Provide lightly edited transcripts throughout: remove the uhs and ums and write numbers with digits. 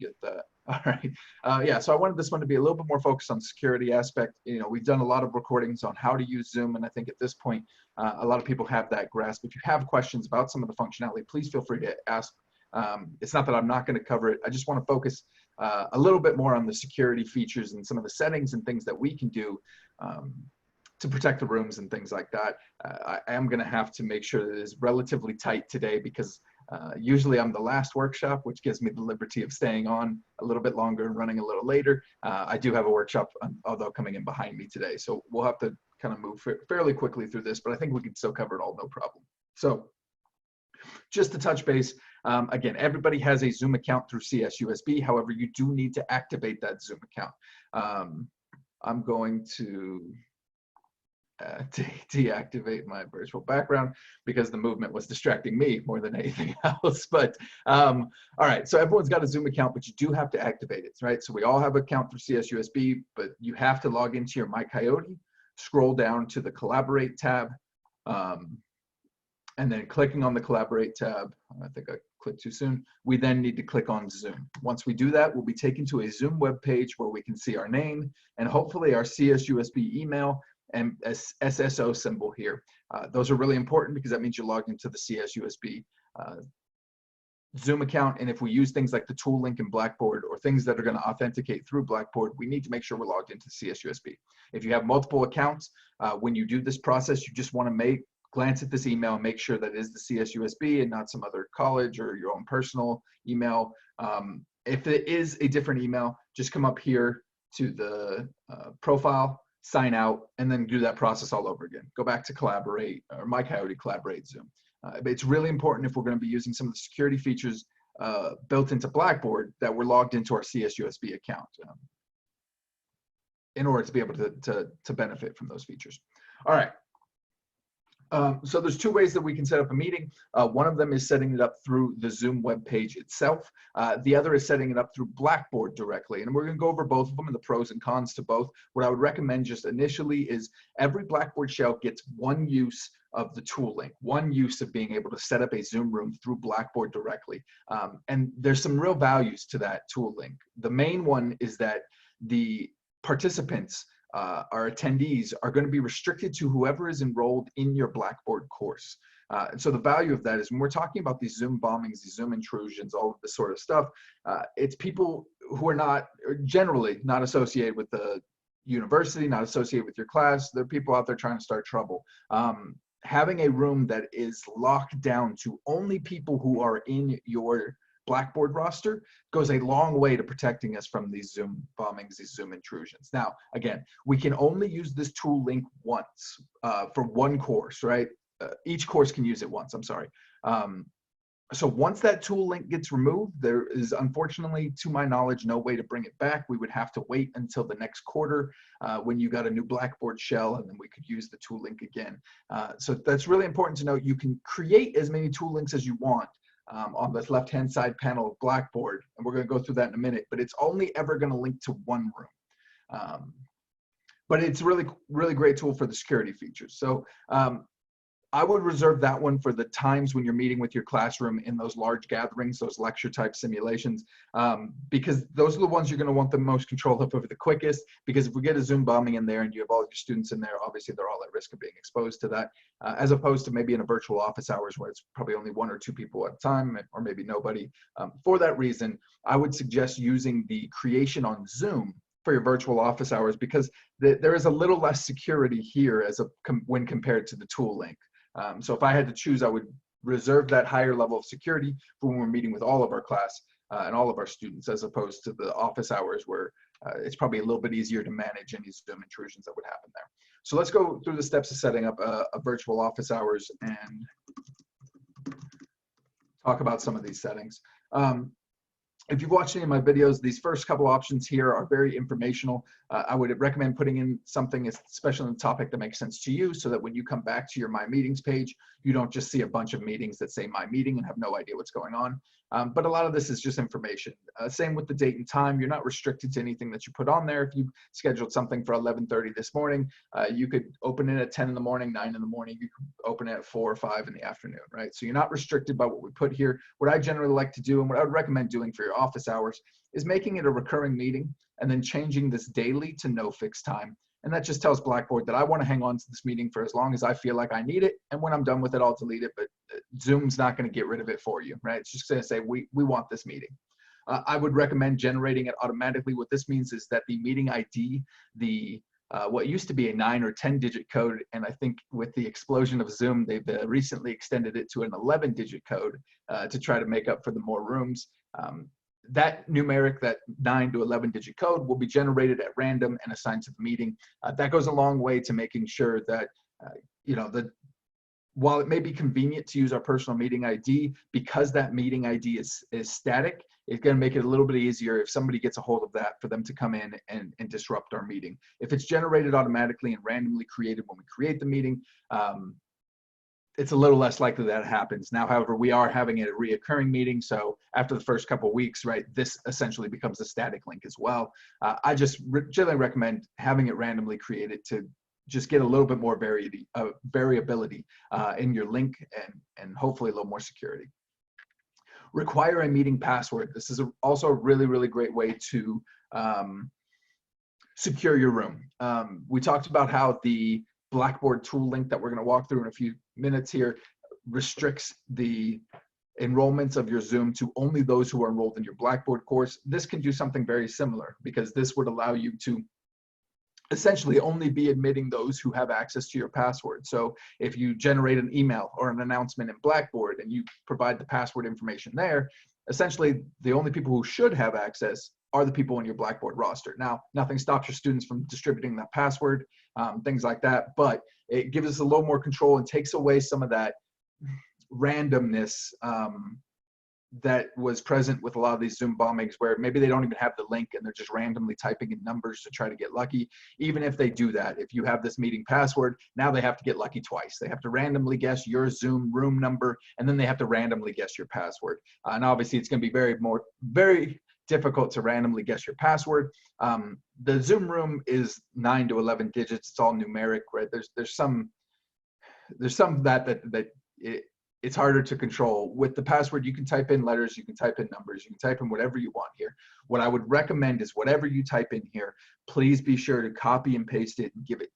get that. All right. Yeah, so I wanted this one to be a little bit more focused on the security aspect. You know, we've done a lot of recordings on how to use Zoom, and I think at this point, a lot of people have that grasp. If you have questions about some of the functionality, please feel free to ask. It's not that I'm not going to cover it. I just want to focus a little bit more on the security features and some of the settings and things that we can do to protect the rooms and things like that. I am going to have to make sure that it is relatively tight today because usually I'm the last workshop, which gives me the liberty of staying on a little bit longer and running a little later. I do have a workshop, although coming in behind me today. So we'll have to kind of move fairly quickly through this, but I think we can still cover it all, no problem. So just to touch base, again, everybody has a Zoom account through CSUSB. However, you do need to activate that Zoom account. I'm going to deactivate my virtual background because the movement was distracting me more than anything else. But all right, so everyone's got a Zoom account, but you do have to activate it, right? So we all have an account through CSUSB, but you have to log into your MyCoyote, scroll down to the Collaborate tab, and then clicking on the Collaborate tab, I think I clicked too soon, we then need to click on Zoom. Once we do that, we'll be taken to a Zoom web page where we can see our name and hopefully our CSUSB email and SSO symbol here. Those are really important because that means you're logged into the CSUSB Zoom account. And if we use things like the tool link in Blackboard or things that are going to authenticate through Blackboard, we need to make sure we're logged into CSUSB. If you have multiple accounts, when you do this process, you just want to glance at this email and make sure that it is the CSUSB and not some other college or your own personal email. If it is a different email, just come up here to the profile, sign out, and then do that process all over again. Go back to Collaborate or MyCoyote Collaborate Zoom. It's really important if we're going to be using some of the security features built into Blackboard that we're logged into our CSUSB account in order to be able to benefit from those features. All right. So there's two ways that we can set up a meeting. One of them is setting it up through the Zoom web page itself. The other is setting it up through Blackboard directly. And we're going to go over both of them and the pros and cons to both. What I would recommend just initially is every Blackboard shell gets one use of the tool link, one use of being able to set up a Zoom room through Blackboard directly. And there's some real values to that tool link. The main one is that the participants, our attendees, are going to be restricted to whoever is enrolled in your Blackboard course. And so the value of that is when we're talking about these Zoom bombings, these Zoom intrusions, all of this sort of stuff, it's people who are not, generally not associated with the university, not associated with your class. They're people out there trying to start trouble. Having a room that is locked down to only people who are in your Blackboard roster goes a long way to protecting us from these Zoom bombings, these Zoom intrusions. Now, again, we can only use this tool link once for one course, right? Each course can use it once, I'm sorry. So once that tool link gets removed, there is unfortunately, to my knowledge, no way to bring it back. We would have to wait until the next quarter when you got a new Blackboard shell, and then we could use the tool link again. So that's really important to note. You can create as many tool links as you want on this left-hand side panel of Blackboard, and we're going to go through that in a minute, but it's only ever going to link to one room. But it's really, really great tool for the security features. So I would reserve that one for the times when you're meeting with your classroom in those large gatherings, those lecture type simulations, because those are the ones you're going to want the most control over the quickest, because if we get a Zoom bombing in there and you have all your students in there, obviously they're all at risk of being exposed to that, as opposed to maybe in a virtual office hours where it's probably only one or two people at a time, or maybe nobody. For that reason, I would suggest using the creation on Zoom for your virtual office hours, because there is a little less security here when compared to the tool link. So if I had to choose, I would reserve that higher level of security for when we're meeting with all of our class and all of our students, as opposed to the office hours where it's probably a little bit easier to manage any Zoom intrusions that would happen there. So let's go through the steps of setting up a virtual office hours and talk about some of these settings. If you've watched any of my videos, these first couple options here are very informational. I would recommend putting in something, especially on the topic, that makes sense to you, so that when you come back to your My Meetings page, you don't just see a bunch of meetings that say My Meeting and have no idea what's going on. But a lot of this is just information. Same with the date and time. You're not restricted to anything that you put on there. If you scheduled something for 11:30 this morning, you could open it at 10 in the morning, 9 in the morning. You could open it at 4 or 5 in the afternoon, right? So you're not restricted by what we put here. What I generally like to do, and what I would recommend doing for your office hours, is making it a recurring meeting and then changing this daily to no fixed time. And that just tells Blackboard that I want to hang on to this meeting for as long as I feel like I need it. And when I'm done with it, I'll delete it. But Zoom's not going to get rid of it for you, right? It's just going to say, we want this meeting. I would recommend generating it automatically. What this means is that the meeting ID, what used to be a 9 or 10-digit code, and I think with the explosion of Zoom, they've recently extended it to an 11-digit code to try to make up for the more rooms. That numeric, that 9 to 11-digit code, will be generated at random and assigned to the meeting. That goes a long way to making sure that, while it may be convenient to use our personal meeting ID, because that meeting ID is static, it's going to make it a little bit easier if somebody gets a hold of that for them to come in and disrupt our meeting. If it's generated automatically and randomly created when we create the meeting, it's a little less likely that happens. Now, however, we are having a reoccurring meeting, so after the first couple of weeks, right, this essentially becomes a static link as well. I just generally recommend having it randomly created to just get a little bit more variability in your link and hopefully a little more security. Require a meeting password. This is also a really, really great way to secure your room. We talked about how the Blackboard tool link that we're going to walk through in a few minutes here restricts the enrollments of your Zoom to only those who are enrolled in your Blackboard course. This can do something very similar, because this would allow you to essentially only be admitting those who have access to your password. So if you generate an email or an announcement in Blackboard and you provide the password information there, essentially the only people who should have access are the people in your Blackboard roster. Now, nothing stops your students from distributing that password, things like that, but it gives us a little more control and takes away some of that randomness that was present with a lot of these Zoom bombings, where maybe they don't even have the link and they're just randomly typing in numbers to try to get lucky. Even if they do that, if you have this meeting password, now they have to get lucky twice. They have to randomly guess your Zoom room number, and then they have to randomly guess your password. And obviously it's going to be very difficult to randomly guess your password. The Zoom room is 9 to 11 digits. It's all numeric, right? There's some that it's harder to control. With the password, you can type in letters, you can type in numbers, you can type in whatever you want here. What I would recommend is whatever you type in here, please be sure to copy and paste it and give it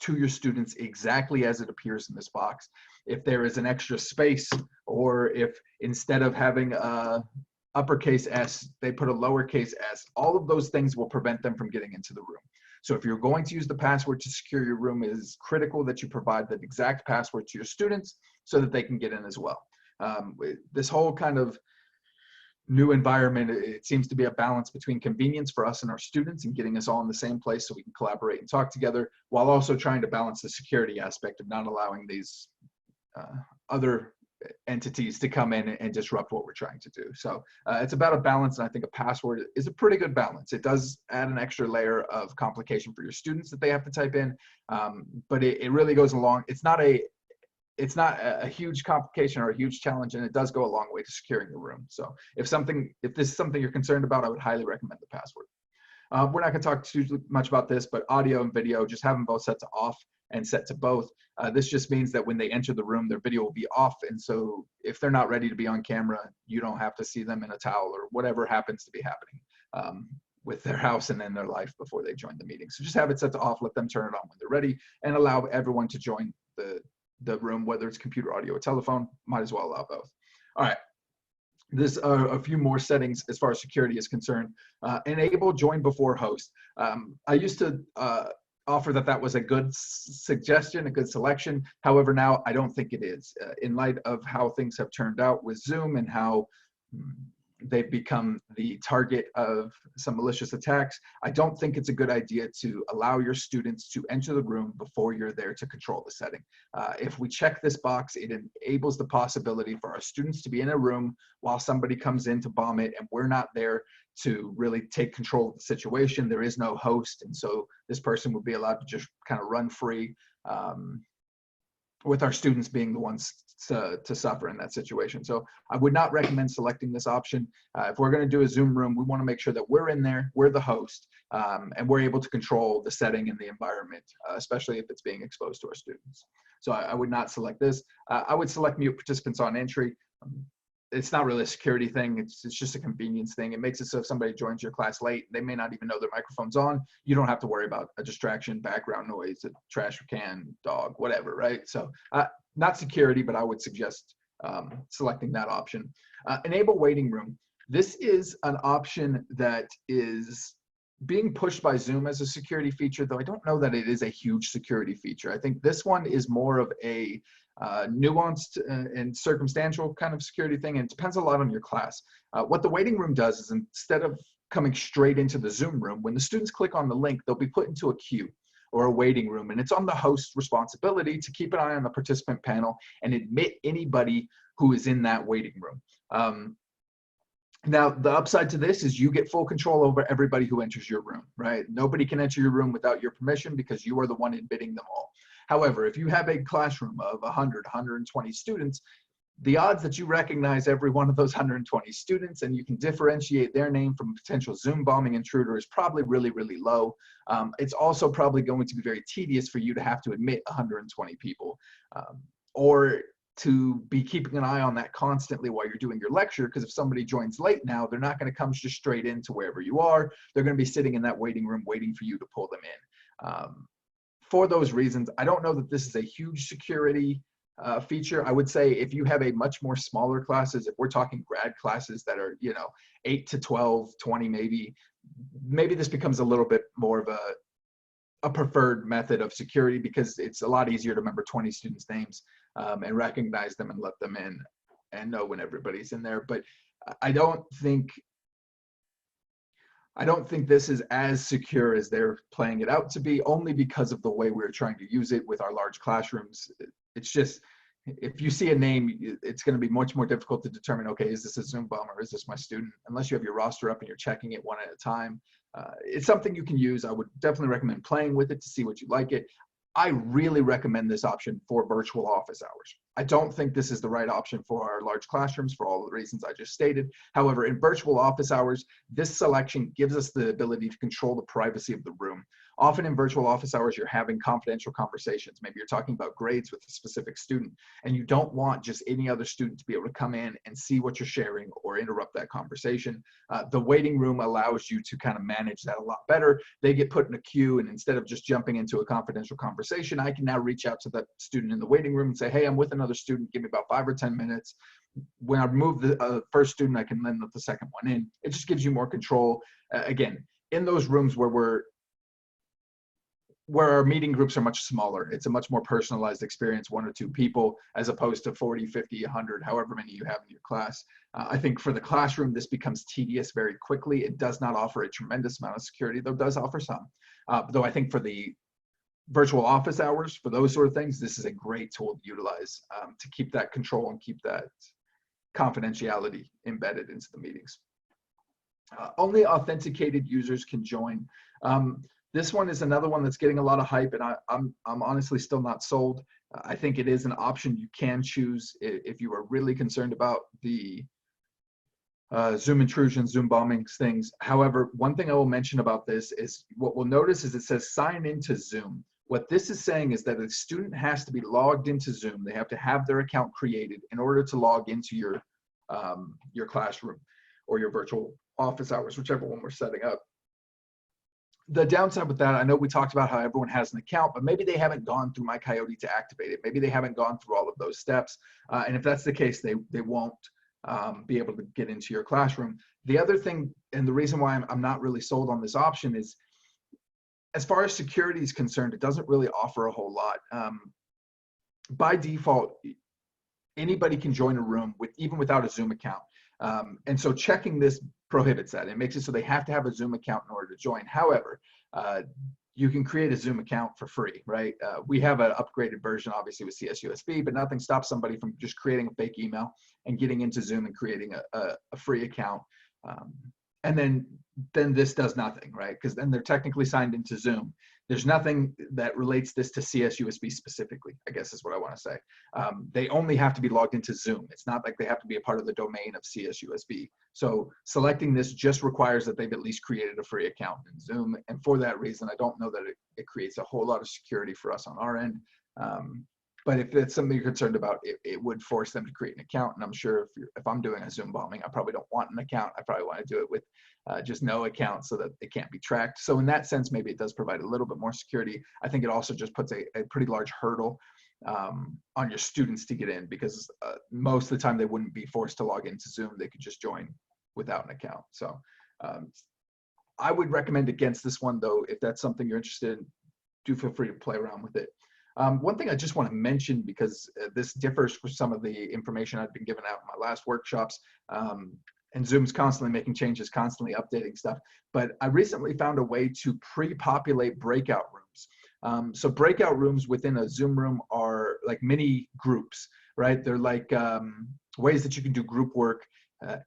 to your students exactly as it appears in this box. If there is an extra space, or if instead of having a uppercase S, they put a lowercase s, all of those things will prevent them from getting into the room. So if you're going to use the password to secure your room, it is critical that you provide the exact password to your students so that they can get in as well. This whole kind of new environment, it seems to be a balance between convenience for us and our students and getting us all in the same place so we can collaborate and talk together, while also trying to balance the security aspect of not allowing these other entities to come in and disrupt what we're trying to do. So it's about a balance, and I think a password is a pretty good balance. It does add an extra layer of complication for your students that they have to type in, but it really goes along. It's not a huge complication or a huge challenge, and it does go a long way to securing the room. So if this is something you're concerned about, I would highly recommend the password. We're not going to talk too much about this, but audio and video, just have them both set to off and set to both. This just means that when they enter the room, their video will be off. And so if they're not ready to be on camera, you don't have to see them in a towel or whatever happens to be happening with their house and in their life before they join the meeting. So just have it set to off, let them turn it on when they're ready, and allow everyone to join the room, whether it's computer, audio, or telephone. Might as well allow both. All right. There's a few more settings as far as security is concerned. Enable join before host. I used to offer that was a good suggestion, a good selection. However, now I don't think it is. In light of how things have turned out with Zoom and how they've become the target of some malicious attacks, I don't think it's a good idea to allow your students to enter the room before you're there to control the setting. If we check this box, it enables the possibility for our students to be in a room while somebody comes in to bomb it, and we're not there to really take control of the situation. There is no host, and so this person would be allowed to just kind of run free, with our students being the ones to suffer in that situation. So I would not recommend selecting this option. If we're going to do a Zoom room, we want to make sure that we're in there, we're the host, and we're able to control the setting and the environment, especially if it's being exposed to our students. So I would not select this. I would select mute participants on entry. it's not really a security thing. It's just a convenience thing. It makes it so if somebody joins your class late, they may not even know their microphone's on. You don't have to worry about a distraction, background noise, a trash can, dog, whatever, right? So not security, but I would suggest selecting that option. Enable waiting room. This is an option that is being pushed by Zoom as a security feature, though I don't know that it is a huge security feature. I think this one is more of a nuanced and circumstantial kind of security thing, and it depends a lot on your class. What the waiting room does is, instead of coming straight into the Zoom room, when the students click on the link, they'll be put into a queue or a waiting room, and it's on the host's responsibility to keep an eye on the participant panel and admit anybody who is in that waiting room. Now, the upside to this is you get full control over everybody who enters your room, right? Nobody can enter your room without your permission because you are the one admitting them all. However, if you have a classroom of 100, 120 students, the odds that you recognize every one of those 120 students and you can differentiate their name from a potential Zoom bombing intruder is probably really, really low. It's also probably going to be very tedious for you to have to admit 120 people, or to be keeping an eye on that constantly while you're doing your lecture, because if somebody joins late now, they're not going to come just straight into wherever you are. They're going to be sitting in that waiting room waiting for you to pull them in. For those reasons, I don't know that this is a huge security feature. I would say if you have a much more smaller classes, if we're talking grad classes that are, 8 to 12, 20 maybe this becomes a little bit more of a preferred method of security, because it's a lot easier to remember 20 students' names and recognize them and let them in and know when everybody's in there. But I don't think this is as secure as they're playing it out to be, only because of the way we're trying to use it with our large classrooms. It's just, if you see a name, it's going to be much more difficult to determine, okay, is this a Zoom bomb or is this my student? Unless you have your roster up and you're checking it one at a time. It's something you can use. I would definitely recommend playing with it to see what you like it. I really recommend this option for virtual office hours. I don't think this is the right option for our large classrooms for all the reasons I just stated. However, in virtual office hours, this selection gives us the ability to control the privacy of the room. Often in virtual office hours, you're having confidential conversations. Maybe you're talking about grades with a specific student, and you don't want just any other student to be able to come in and see what you're sharing or interrupt that conversation. The waiting room allows you to kind of manage that a lot better. They get put in a queue, and instead of just jumping into a confidential conversation, I can now reach out to that student in the waiting room and say, hey, I'm with another student, give me about 5 or 10 minutes. When I remove the first student, I can then let the second one in. It just gives you more control. Again, in those rooms where our meeting groups are much smaller, it's a much more personalized experience, 1 or 2 people, as opposed to 40, 50, 100, however many you have in your class. I think for the classroom, this becomes tedious very quickly. It does not offer a tremendous amount of security, though it does offer some. Though I think for the virtual office hours, for those sort of things, this is a great tool to utilize to keep that control and keep that confidentiality embedded into the meetings. Only authenticated users can join. This one is another one that's getting a lot of hype, and I'm honestly still not sold. I think it is an option you can choose if you are really concerned about the Zoom intrusions, Zoom bombings, things. However, one thing I will mention about this is what we'll notice is it says sign into Zoom. What this is saying is that a student has to be logged into Zoom. They have to have their account created in order to log into your classroom or your virtual office hours, whichever one we're setting up. The downside with that, I know we talked about how everyone has an account, but maybe they haven't gone through My Coyote to activate it. Maybe they haven't gone through all of those steps. And if that's the case, they won't be able to get into your classroom. The other thing, and the reason why I'm not really sold on this option is, as far as security is concerned, it doesn't really offer a whole lot. By default, anybody can join a room even without a Zoom account. And so checking this prohibits that. It makes it so they have to have a Zoom account in order to join. However, you can create a Zoom account for free, right? We have an upgraded version, obviously, with CSUSB, but nothing stops somebody from just creating a fake email and getting into Zoom and creating a free account. And then this does nothing, right? Because then they're technically signed into Zoom. There's nothing that relates this to CSUSB specifically, I guess is what I want to say. They only have to be logged into Zoom. It's not like they have to be a part of the domain of CSUSB. So selecting this just requires that they've at least created a free account in Zoom. And for that reason, I don't know that it creates a whole lot of security for us on our end. But if that's something you're concerned about, it would force them to create an account. And I'm sure if I'm doing a Zoom bombing, I probably don't want an account. I probably want to do it with just no account so that it can't be tracked. So in that sense, maybe it does provide a little bit more security. I think it also just puts a pretty large hurdle on your students to get in, because most of the time they wouldn't be forced to log into Zoom. They could just join without an account. So I would recommend against this one, though. If that's something you're interested in, do feel free to play around with it. One thing I just want to mention, because this differs from some of the information I've been given out in my last workshops, and Zoom's constantly making changes, constantly updating stuff, but I recently found a way to pre-populate breakout rooms. So breakout rooms within a Zoom room are like mini groups, right? They're like ways that you can do group work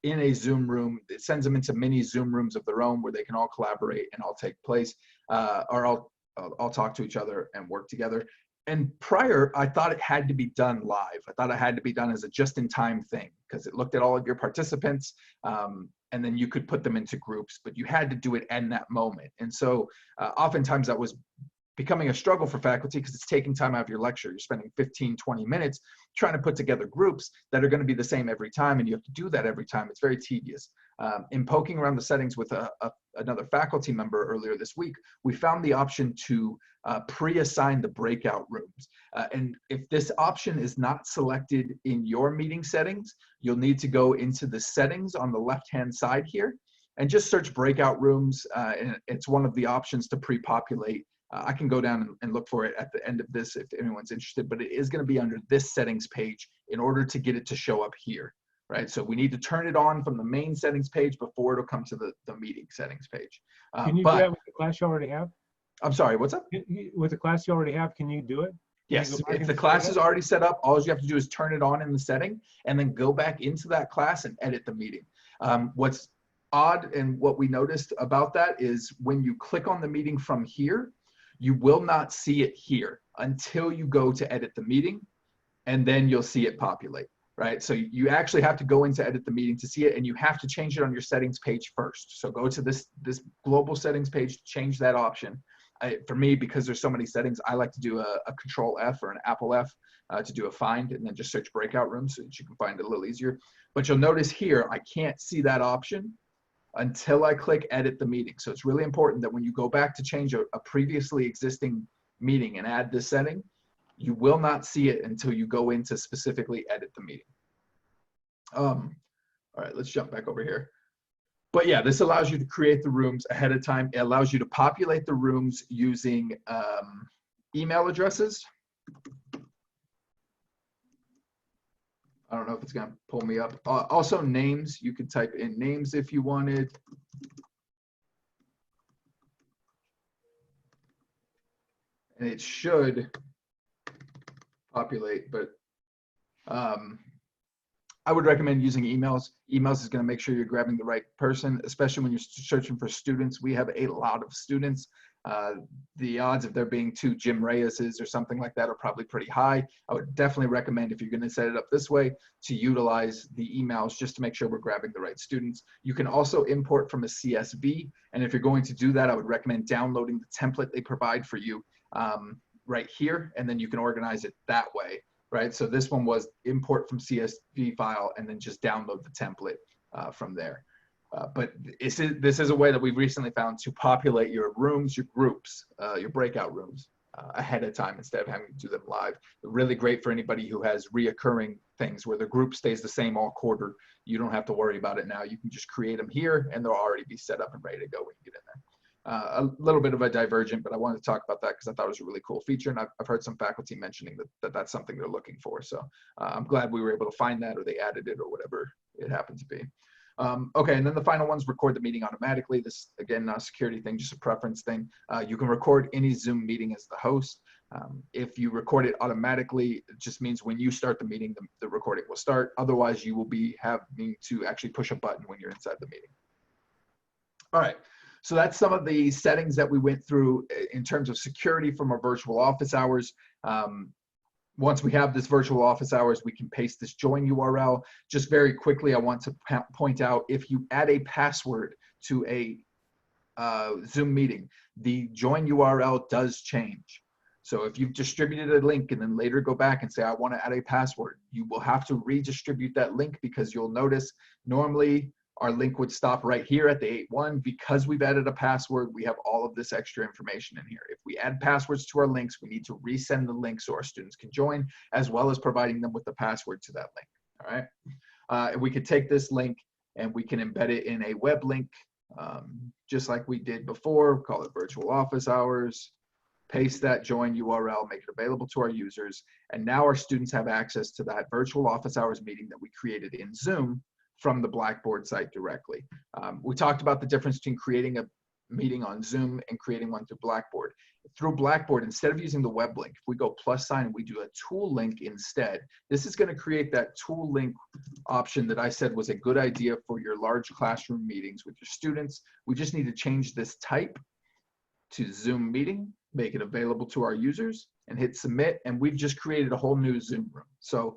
in a Zoom room. It sends them into mini Zoom rooms of their own where they can all collaborate and all take place, or all talk to each other and work together. And prior, I thought it had to be done live. I thought it had to be done as a just-in-time thing, because it looked at all of your participants, and then you could put them into groups, but you had to do it in that moment. And so oftentimes that was becoming a struggle for faculty, because it's taking time out of your lecture. You're spending 15, 20 minutes trying to put together groups that are going to be the same every time, and you have to do that every time. It's very tedious. In poking around the settings with another faculty member earlier this week, we found the option to pre-assign the breakout rooms. And if this option is not selected in your meeting settings, you'll need to go into the settings on the left-hand side here and just search breakout rooms. And it's one of the options to pre-populate. I can go down and look for it at the end of this if anyone's interested, but it is going to be under this settings page in order to get it to show up here, right? So we need to turn it on from the main settings page before it'll come to the meeting settings page. Can you do that with the class you already have? I'm sorry, what's up? With the class you already have, can you do it? Yes, if the class is already set up, all you have to do is turn it on in the setting and then go back into that class and edit the meeting. What's odd and what we noticed about that is when you click on the meeting from here, you will not see it here until you go to edit the meeting, and then you'll see it populate, right? So you actually have to go in to edit the meeting to see it, and you have to change it on your settings page first. So go to this global settings page, change that option. For me, because there's so many settings, I like to do a Control F or an Apple F to do a find, and then just search breakout rooms so that you can find it a little easier. But you'll notice here, I can't see that option until I click edit the meeting. So it's really important that when you go back to change a previously existing meeting and add this setting, you will not see it until you go in to specifically edit the meeting. All right, let's jump back over here. But yeah, this allows you to create the rooms ahead of time. It allows you to populate the rooms using email addresses. I don't know if it's going to pull me up. Also names, you could type in names if you wanted. And it should populate, but I would recommend using emails. Emails is going to make sure you're grabbing the right person, especially when you're searching for students. We have a lot of students. The odds of there being 2 Jim Reyeses or something like that are probably pretty high. I would definitely recommend, if you're going to set it up this way, to utilize the emails just to make sure we're grabbing the right students. You can also import from a CSV, and if you're going to do that, I would recommend downloading the template they provide for you right here, and then you can organize it that way, right? So this one was import from CSV file and then just download the template from there. But this is a way that we've recently found to populate your rooms, your groups, your breakout rooms ahead of time instead of having to do them live. Really great for anybody who has reoccurring things where the group stays the same all quarter. You don't have to worry about it now. You can just create them here and they'll already be set up and ready to go when you get in there. A little bit of a divergent, but I wanted to talk about that because I thought it was a really cool feature, and I've heard some faculty mentioning that that's something they're looking for. So I'm glad we were able to find that, or they added it, or whatever it happened to be. Okay, and then the final one's record the meeting automatically. This, again, not a security thing, just a preference thing. You can record any Zoom meeting as the host. If you record it automatically, it just means when you start the meeting, the recording will start. Otherwise, you will be having to actually push a button when you're inside the meeting. All right. So that's some of the settings that we went through in terms of security from our virtual office hours. Once we have this virtual office hours, we can paste this join URL. Just very quickly, I want to point out, if you add a password to a Zoom meeting, the join URL does change. So if you've distributed a link and then later go back and say, I want to add a password, you will have to redistribute that link, because you'll notice normally our link would stop right here at the 8.1. Because we've added a password, we have all of this extra information in here. If we add passwords to our links, we need to resend the link so our students can join, as well as providing them with the password to that link. All right. And we could take this link and we can embed it in a web link, just like we did before. Call it virtual office hours. Paste that join URL, make it available to our users. And now our students have access to that virtual office hours meeting that we created in Zoom from the Blackboard site directly. We talked about the difference between creating a meeting on Zoom and creating one through Blackboard. Through Blackboard, instead of using the web link, if we go + sign and we do a tool link instead, this is going to create that tool link option that I said was a good idea for your large classroom meetings with your students. We just need to change this type to Zoom meeting, make it available to our users, and hit submit, and we've just created a whole new Zoom room. So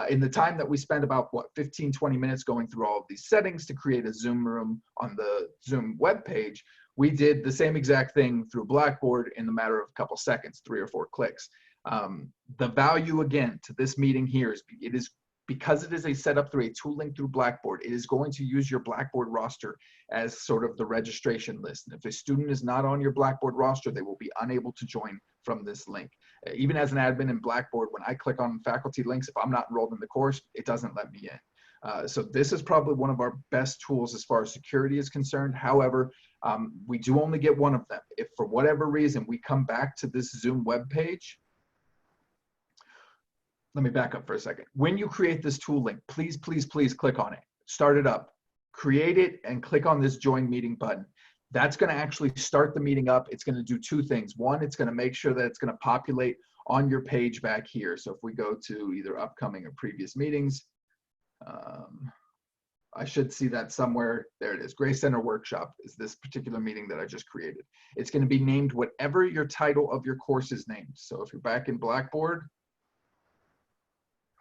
in the time that we spend about 15-20 minutes going through all of these settings to create a Zoom room on the Zoom web page, we did the same exact thing through Blackboard in the matter of a couple seconds, 3 or 4 clicks. The value again to this meeting here is because it is a setup through a tool link through Blackboard, it is going to use your Blackboard roster as sort of the registration list. And if a student is not on your Blackboard roster, they will be unable to join from this link. Even as an admin in Blackboard, when I click on faculty links, if I'm not enrolled in the course, it doesn't let me in. So this is probably one of our best tools as far as security is concerned. However, we do only get one of them. If for whatever reason we come back to this Zoom web page, let me back up for a second. When you create this tool link, please, please, please click on it. Start it up, create it, and click on this join meeting button. That's going to actually start the meeting up. It's going to do 2 things. One, it's going to make sure that it's going to populate on your page back here. So if we go to either upcoming or previous meetings, I should see that somewhere. There it is. Grace Center Workshop is this particular meeting that I just created. It's going to be named whatever your title of your course is named. So if you're back in Blackboard,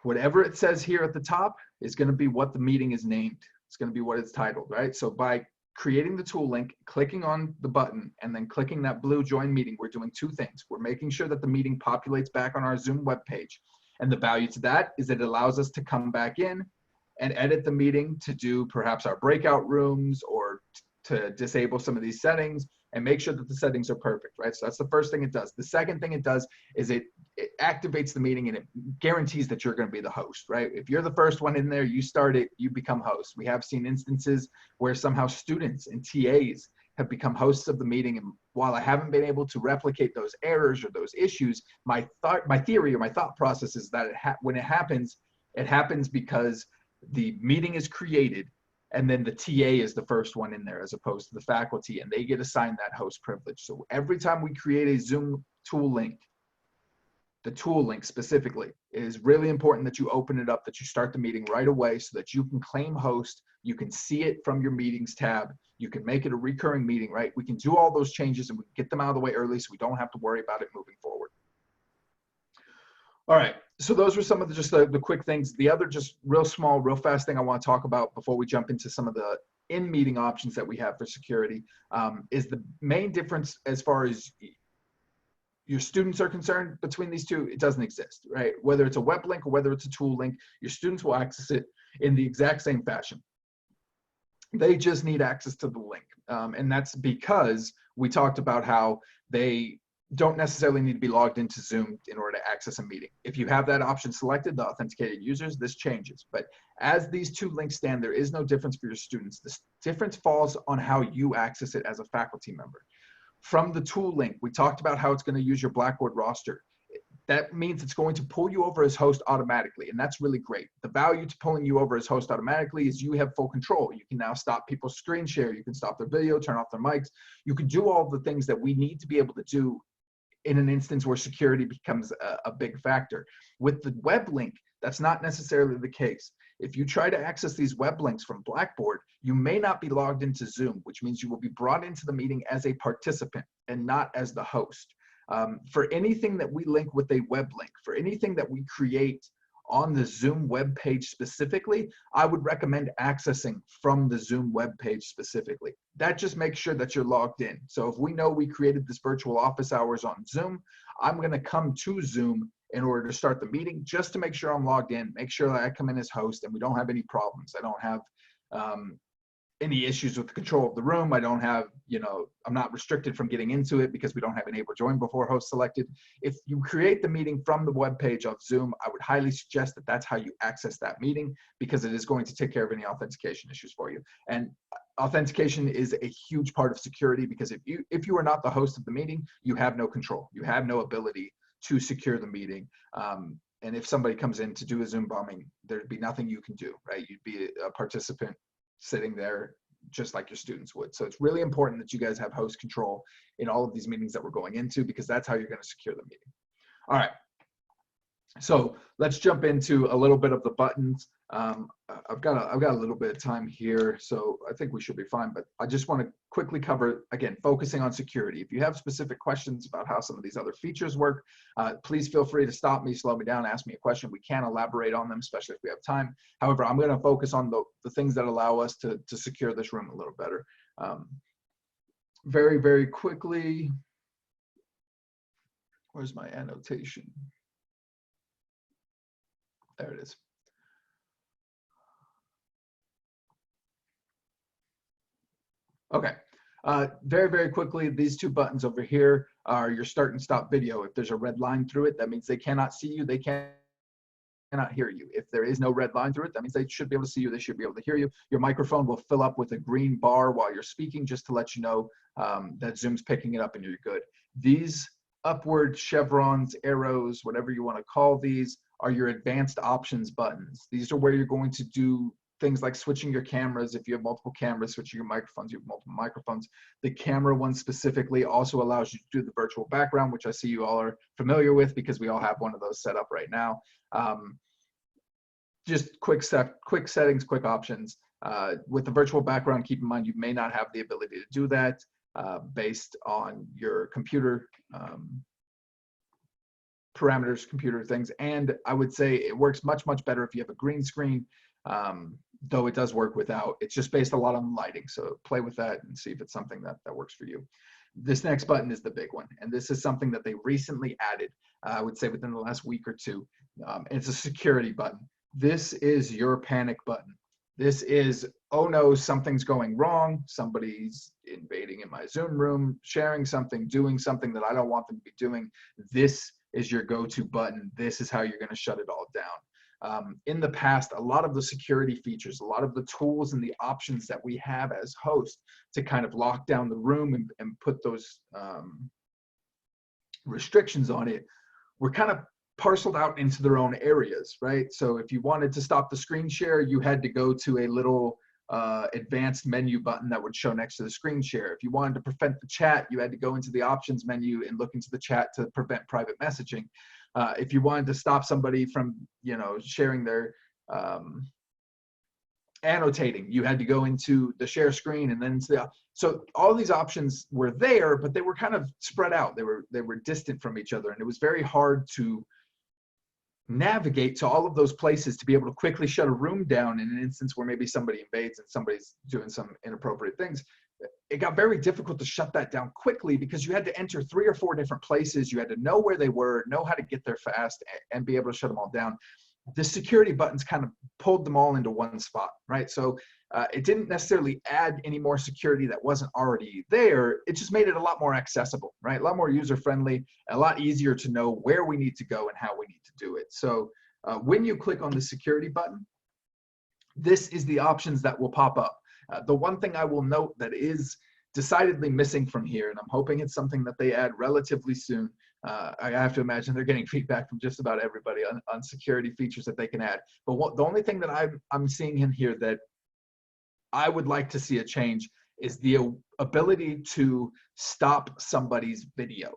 whatever it says here at the top is going to be what the meeting is named. It's going to be what it's titled, right? So by creating the tool link, clicking on the button, and then clicking that blue join meeting, we're doing 2 things. We're making sure that the meeting populates back on our Zoom webpage. And the value to that is that it allows us to come back in and edit the meeting to do perhaps our breakout rooms or to disable some of these settings and make sure that the settings are perfect, right? So that's the first thing it does. The second thing it does is it activates the meeting and it guarantees that you're going to be the host, right? If you're the first one in there, you start it, you become host. We have seen instances where somehow students and TAs have become hosts of the meeting. And while I haven't been able to replicate those errors or those issues, my theory or my thought process is that when it happens because the meeting is created and then the TA is the first one in there as opposed to the faculty, and they get assigned that host privilege. So every time we create a Zoom tool link, the tool link specifically, it is really important that you open it up, that you start the meeting right away so that you can claim host, you can see it from your meetings tab, you can make it a recurring meeting, right? We can do all those changes and we can get them out of the way early so we don't have to worry about it moving forward. All right, so those were some of the quick things. The other just real small, real fast thing I want to talk about before we jump into some of the in-meeting options that we have for security is the main difference as far as your students are concerned between these two. It doesn't exist, right? Whether it's a web link or whether it's a tool link, your students will access it in the exact same fashion. They just need access to the link. And that's because we talked about how they don't necessarily need to be logged into Zoom in order to access a meeting. If you have that option selected, the authenticated users, this changes. But as these 2 links stand, there is no difference for your students. The difference falls on how you access it as a faculty member. From the tool link, we talked about how it's going to use your Blackboard roster. That means it's going to pull you over as host automatically, and that's really great. The value to pulling you over as host automatically is you have full control. You can now stop people's screen share. You can stop their video, turn off their mics. You can do all the things that we need to be able to do in an instance where security becomes a big factor. With the web link, that's not necessarily the case. If you try to access these web links from Blackboard, you may not be logged into Zoom, which means you will be brought into the meeting as a participant and not as the host. For anything that we link with a web link, for anything that we create on the Zoom web page specifically, I would recommend accessing from the Zoom web page specifically. That just makes sure that you're logged in. So if we know we created this virtual office hours on Zoom, I'm going to come to Zoom in order to start the meeting just to make sure I'm logged in, make sure that I come in as host and we don't have any problems. I don't have any issues with the control of the room. I don't have, I'm not restricted from getting into it because we don't have enable join before host selected. If you create the meeting from the web page of Zoom, I would highly suggest that that's how you access that meeting, because it is going to take care of any authentication issues for you. And authentication is a huge part of security, because if you are not the host of the meeting, you have no control. You have no ability to secure the meeting. And if somebody comes in to do a Zoom bombing, there'd be nothing you can do, right? You'd be a participant sitting there just like your students would. So it's really important that you guys have host control in all of these meetings that we're going into, because that's how you're going to secure the meeting. All right. So let's jump into a little bit of the buttons. I've got a little bit of time here, so I think we should be fine, but I just want to quickly cover, again, focusing on security. If you have specific questions about how some of these other features work, please feel free to stop me, slow me down, ask me a question. We can elaborate on them, especially if we have time. However, I'm going to focus on the things that allow us to secure this room a little better. Very, very quickly, where's my annotation? There it is. Okay. Very, very quickly, these two buttons over here are your start and stop video. If there's a red line through it, that means they cannot see you. They cannot hear you. If there is no red line through it, that means they should be able to see you. They should be able to hear you. Your microphone will fill up with a green bar while you're speaking, just to let you know that Zoom's picking it up and you're good. These upward chevrons, arrows, whatever you want to call these, are your advanced options buttons. These are where you're going to do things like switching your cameras. If you have multiple cameras, switching your microphones, you have multiple microphones. The camera one specifically also allows you to do the virtual background, which I see you all are familiar with because we all have one of those set up right now. Just quick settings, quick options. With the virtual background, keep in mind you may not have the ability to do that based on your computer parameters, computer things. And I would say it works much, much better if you have a green screen, though it does work without. It's just based a lot on lighting. So play with that and see if it's something that works for you. This next button is the big one. And this is something that they recently added, I would say within the last week or two. It's a security button. This is your panic button. This is, oh no, something's going wrong. Somebody's invading in my Zoom room, sharing something, doing something that I don't want them to be doing. This is your go-to button. This is how you're going to shut it all down. In the past, a lot of the security features, a lot of the tools and the options that we have as hosts to kind of lock down the room and put those restrictions on it were kind of parceled out into their own areas, right? So if you wanted to stop the screen share, you had to go to a little advanced menu button that would show next to the screen share. If you wanted to prevent the chat, you had to go into the options menu and look into the chat to prevent private messaging. If you wanted to stop somebody from, sharing their annotating, you had to go into the share screen and then into the, so all these options were there, but they were kind of spread out. They were distant from each other, and it was very hard to navigate to all of those places to be able to quickly shut a room down in an instance where maybe somebody invades and somebody's doing some inappropriate things. It got very difficult to shut that down quickly because you had to enter 3 or 4 different places. You had to know where they were, know how to get there fast, and be able to shut them all down. The security buttons kind of pulled them all into one spot, right? So it didn't necessarily add any more security that wasn't already there. It just made it a lot more accessible, right? A lot more user-friendly, a lot easier to know where we need to go and how we need to do it. So when you click on the security button, this is the options that will pop up. The one thing I will note that is decidedly missing from here, and I'm hoping it's something that they add relatively soon. I have to imagine they're getting feedback from just about everybody on security features that they can add. But the only thing that I'm seeing in here that I would like to see a change is the ability to stop somebody's video.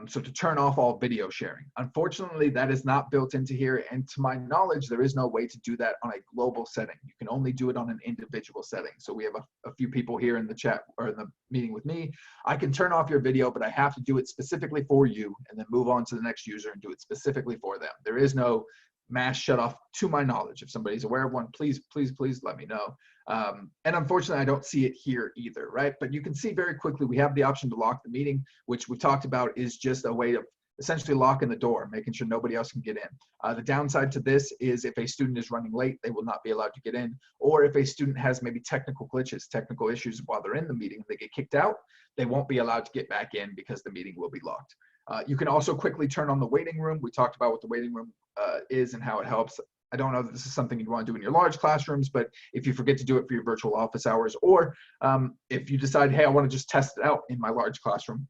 So to turn off all video sharing. Unfortunately, that is not built into here. And to my knowledge, there is no way to do that on a global setting. You can only do it on an individual setting. So we have a few people here in the chat or in the meeting with me. I can turn off your video, but I have to do it specifically for you and then move on to the next user and do it specifically for them. There is no mass shut off to my knowledge. If somebody's aware of one, please, please, please let me know. And unfortunately, I don't see it here either, right? But you can see very quickly, we have the option to lock the meeting, which we talked about is just a way of essentially locking the door, making sure nobody else can get in. The downside to this is if a student is running late, they will not be allowed to get in. Or if a student has maybe technical glitches, technical issues while they're in the meeting, they get kicked out, they won't be allowed to get back in because the meeting will be locked. You can also quickly turn on the waiting room. We talked about what the waiting room is and how it helps. I don't know that this is something you'd want to do in your large classrooms, but if you forget to do it for your virtual office hours, or if you decide, hey, I want to just test it out in my large classroom,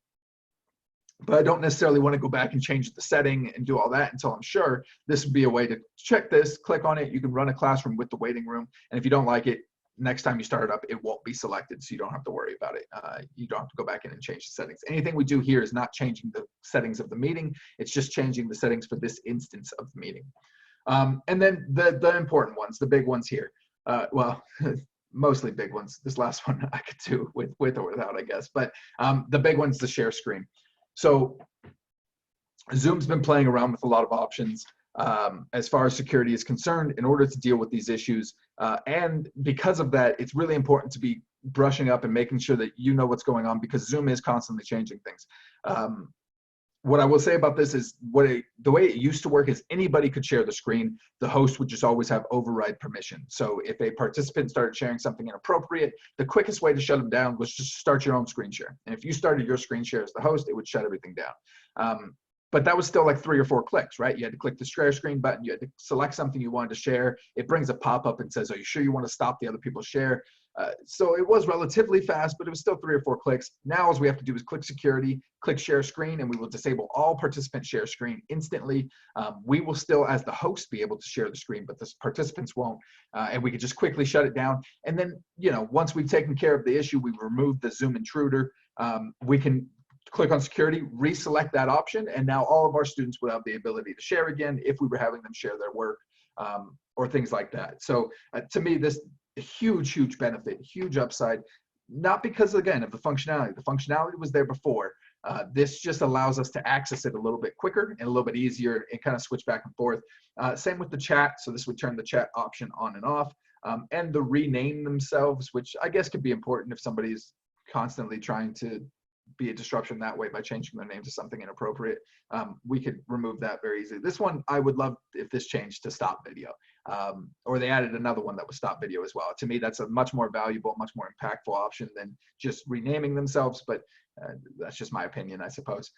but I don't necessarily want to go back and change the setting and do all that until I'm sure, this would be a way to check this, click on it. You can run a classroom with the waiting room. And if you don't like it, next time you start it up, it won't be selected, so you don't have to worry about it. You don't have to go back in and change the settings. Anything we do here is not changing the settings of the meeting. It's just changing the settings for this instance of the meeting. And then the important ones, the big ones here. Well, mostly big ones. This last one I could do with or without, I guess. But the big one's the share screen. So Zoom's been playing around with a lot of options as far as security is concerned in order to deal with these issues. And because of that, it's really important to be brushing up and making sure that you know what's going on, because Zoom is constantly changing things. What I will say about this is the way it used to work is anybody could share the screen. The host would just always have override permission. So if a participant started sharing something inappropriate, the quickest way to shut them down was just start your own screen share. And if you started your screen share as the host, it would shut everything down. But that was still like 3 or 4 clicks, right? You had to click the share screen button. You had to select something you wanted to share. It brings a pop-up and says, are you sure you want to stop the other people's share? So it was relatively fast, but it was still 3 or 4 clicks. Now all we have to do is click security, click share screen, and we will disable all participant share screen instantly. We will still, as the host, be able to share the screen, but the participants won't. And we could just quickly shut it down. And then, once we've taken care of the issue, we've removed the Zoom intruder. We can click on security, reselect that option, and now all of our students will have the ability to share again if we were having them share their work or things like that. So to me, this a huge benefit, huge upside, not because, again, of the functionality. The functionality was there before. This just allows us to access it a little bit quicker and a little bit easier and kind of switch back and forth. Same with the chat. So this would turn the chat option on and off, and the rename themselves, which I guess could be important if somebody's constantly trying to be a disruption that way by changing their name to something inappropriate. We could remove that very easily. This one, I would love if this changed to stop video, or they added another one that was stop video as well. To me, that's a much more valuable, much more impactful option than just renaming themselves, but that's just my opinion, I suppose.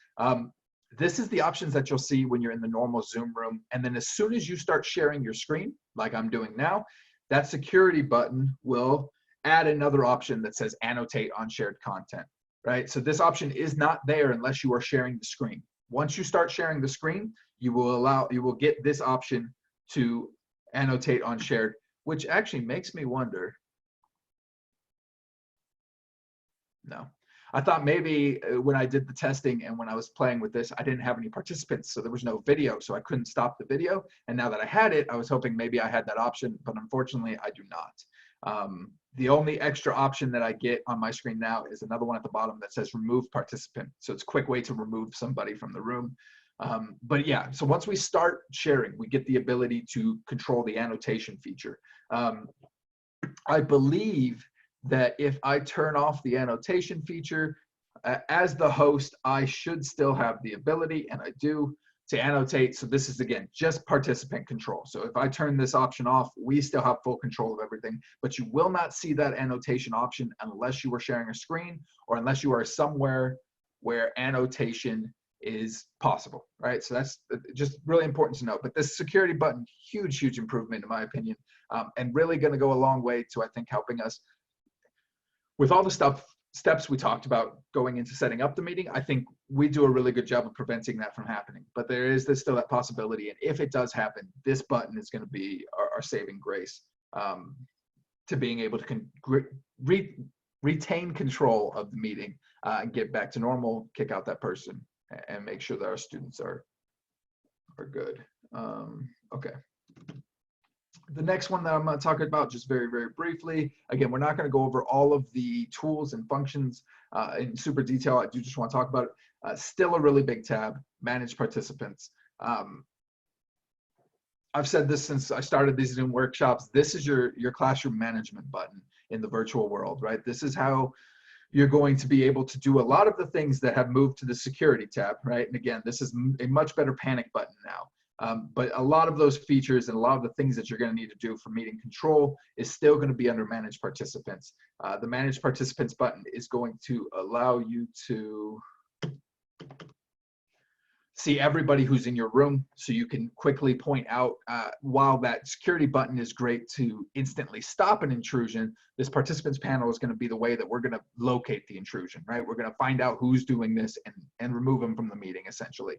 This is the options that you'll see when you're in the normal Zoom room. And then as soon as you start sharing your screen, like I'm doing now, that security button will add another option that says annotate on shared content. Right? So this option is not there unless you are sharing the screen. Once you start sharing the screen, you will get this option to annotate on shared, which actually makes me wonder. No, I thought maybe when I did the testing and when I was playing with this, I didn't have any participants, so there was no video, so I couldn't stop the video. And now that I had it, I was hoping maybe I had that option, but unfortunately I do not. The only extra option that I get on my screen now is another one at the bottom that says remove participant. So it's a quick way to remove somebody from the room. But yeah, so once we start sharing, we get the ability to control the annotation feature. I believe that if I turn off the annotation feature, as the host, I should still have the ability, and I do, to annotate. So this is, again, just participant control. So if I turn this option off, we still have full control of everything, but you will not see that annotation option unless you are sharing a screen or unless you are somewhere where annotation is possible, right? So that's just really important to note. But this security button, huge improvement in my opinion, and really going to go a long way to, I think, helping us with all the steps we talked about going into setting up the meeting. I think we do a really good job of preventing that from happening, but there is still that possibility. And if it does happen, this button is going to be our saving grace to being able to retain control of the meeting and get back to normal, kick out that person, and make sure that our students are good. Okay. The next one that I'm going to talk about just very briefly. Again, we're not going to go over all of the tools and functions in super detail. I do just want to talk about it. Still a really big tab, manage participants. I've said this since I started these Zoom workshops. This is your classroom management button in the virtual world, right? This is how you're going to be able to do a lot of the things that have moved to the security tab, right? And again, this is a much better panic button now. But a lot of those features and a lot of the things that you're going to need to do for meeting control is still going to be under managed participants. The managed participants button is going to allow you to see everybody who's in your room, so you can quickly point out, while that security button is great to instantly stop an intrusion, this participants panel is going to be the way that we're going to locate the intrusion, right? We're going to find out who's doing this and remove them from the meeting, essentially.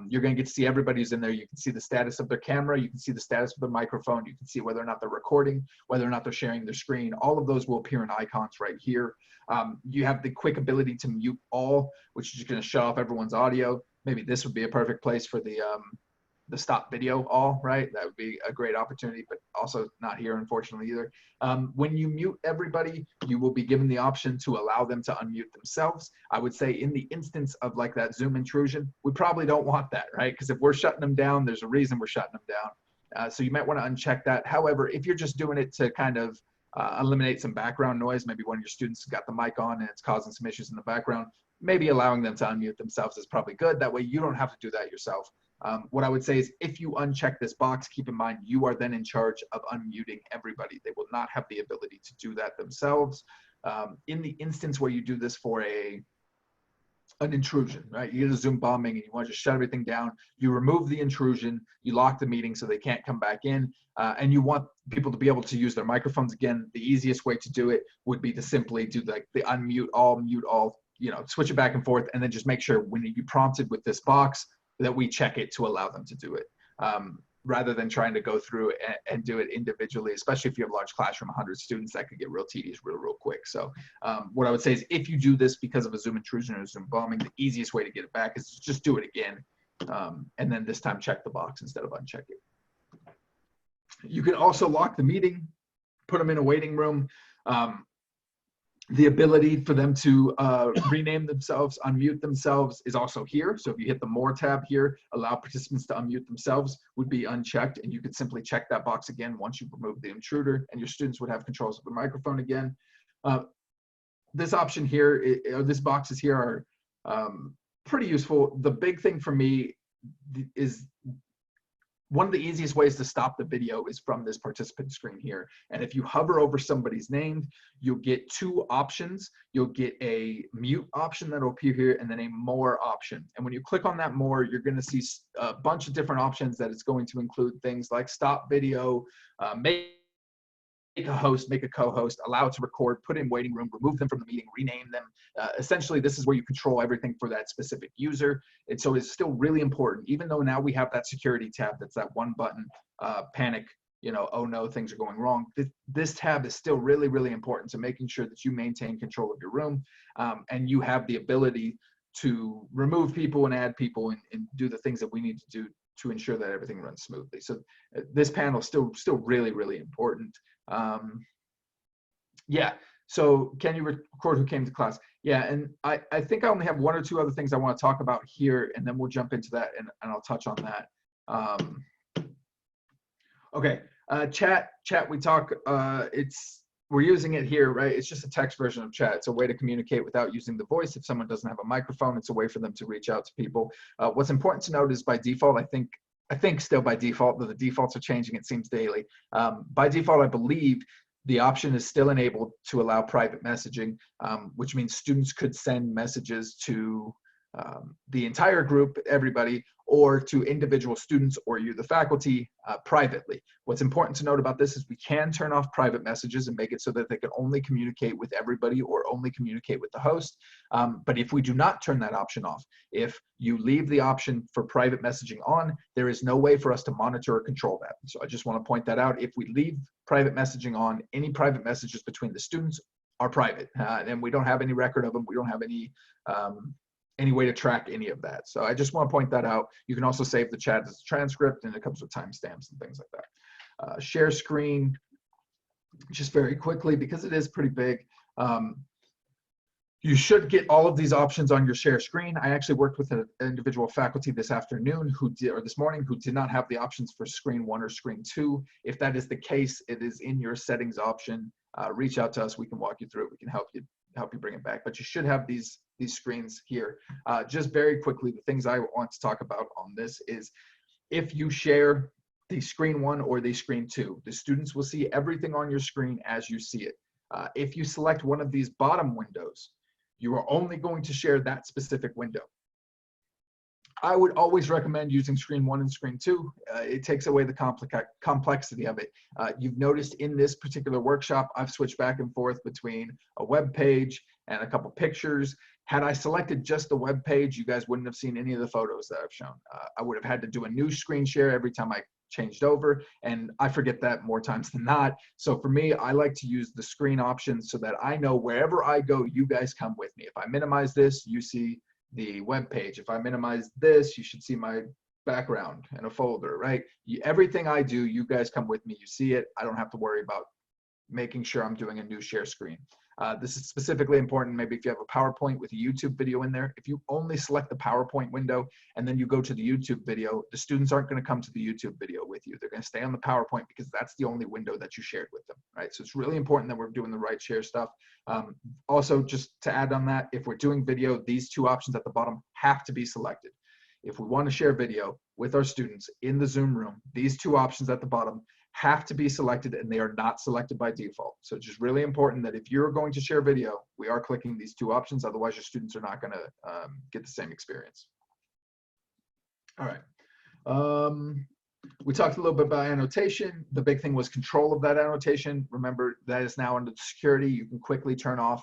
You're going to get to see everybody who's in there. You can see the status of their camera. You can see the status of their microphone. You can see whether or not they're recording, whether or not they're sharing their screen. All of those will appear in icons right here. You have the quick ability to mute all, which is going to shut off everyone's audio. Maybe this would be a perfect place for the stop video all, right? That would be a great opportunity, but also not here, unfortunately, either. When you mute everybody, you will be given the option to allow them to unmute themselves. I would say in the instance of like that Zoom intrusion, we probably don't want that, right? Because if we're shutting them down, there's a reason we're shutting them down. So you might want to uncheck that. However, if you're just doing it to kind of eliminate some background noise, maybe one of your students got the mic on and it's causing some issues in the background, maybe allowing them to unmute themselves is probably good. That way you don't have to do that yourself. What I would say is if you uncheck this box, keep in mind you are then in charge of unmuting everybody. They will not have the ability to do that themselves. In the instance where you do this for an intrusion, right? You get a Zoom bombing and you want to just shut everything down. You remove the intrusion, you lock the meeting so they can't come back in, and you want people to be able to use their microphones again. The easiest way to do it would be to simply do like the unmute all, mute all, you know, switch it back and forth, and then just make sure when you prompted with this box that we check it to allow them to do it, rather than trying to go through and do it individually, especially if you have a large classroom, 100 students, that could get real tedious real quick. So what I would say is if you do this because of a Zoom intrusion or a Zoom bombing, the easiest way to get it back is to just do it again, and then this time check the box instead of uncheck it. You can also lock the meeting, put them in a waiting room. The ability for them to rename themselves, unmute themselves is also here. So if you hit the More tab here, allow participants to unmute themselves would be unchecked, and you could simply check that box again once you remove the intruder, and your students would have controls of the microphone again. This option here, or this boxes here are pretty useful. The big thing for me is one of the easiest ways to stop the video is from this participant screen here. And if you hover over somebody's name, you'll get two options. You'll get a mute option that'll appear here and then a more option. And when you click on that more, you're going to see a bunch of different options that it's going to include things like stop video, make a host, make a co-host, allow it to record, put in waiting room, remove them from the meeting, rename them. Essentially, this is where you control everything for that specific user. And so it's still really important, even though now we have that security tab, that's that one button, panic, you know, oh no, things are going wrong. This tab is still really, really important to making sure that you maintain control of your room, and you have the ability to remove people and add people and do the things that we need to do to ensure that everything runs smoothly. So this panel is still really, really important. Yeah, so can you record who came to class? Yeah, and I think I only have one or two other things I want to talk about here, and then we'll jump into that and I'll touch on that. Okay, chat, we talk, we're using it here, right? It's just a text version of chat. It's a way to communicate without using the voice. If someone doesn't have a microphone, it's a way for them to reach out to people. What's important to note is by default, I think still by default, though the defaults are changing, it seems daily. By default, I believe the option is still enabled to allow private messaging, which means students could send messages to the entire group, everybody, or to individual students or you, the faculty, privately. What's important to note about this is we can turn off private messages and make it so that they can only communicate with everybody or only communicate with the host. But if we do not turn that option off, if you leave the option for private messaging on, there is no way for us to monitor or control that. So I just want to point that out. If we leave private messaging on, any private messages between the students are private, and we don't have any record of them. We don't have any way to track any of that. So I just want to point that out. You can also save the chat as a transcript, and it comes with timestamps and things like that. Share screen, just very quickly, because it is pretty big. You should get all of these options on your share screen. I actually worked with an individual faculty this afternoon or this morning who did not have the options for screen 1 or screen 2. If that is the case, it is in your settings option. Reach out to us. We can walk you through it. We can help you bring it back. But you should have these screens here. Just very quickly, the things I want to talk about on this is if you share the screen 1 or the screen 2, the students will see everything on your screen as you see it. If you select one of these bottom windows, you are only going to share that specific window. I would always recommend using screen 1 and screen 2. It takes away the complexity of it. You've noticed in this particular workshop, I've switched back and forth between a web page and a couple pictures. Had I selected just the web page, you guys wouldn't have seen any of the photos that I've shown. I would have had to do a new screen share every time I changed over, and I forget that more times than not. So for me, I like to use the screen option so that I know wherever I go, you guys come with me. If I minimize this, you see the web page. If I minimize this, you should see my background and a folder, right? Everything I do, you guys come with me, you see it. I don't have to worry about making sure I'm doing a new share screen. This is specifically important maybe if you have a PowerPoint with a YouTube video in there. If you only select the PowerPoint window and then you go to the YouTube video, the students aren't going to come to the YouTube video with you. They're going to stay on the PowerPoint because that's the only window that you shared with them, right? So it's really important that we're doing the right share stuff. Also, just to add on that, if we're doing video, these two options at the bottom have to be selected. If we want to share video with our students in the Zoom room, these two options at the bottom have to be selected, and they are not selected by default. So it's just really important that if you're going to share video, we are clicking these two options. Otherwise, your students are not going to get the same experience. All right. We talked a little bit about annotation. The big thing was control of that annotation. Remember, that is now under security. You can quickly turn off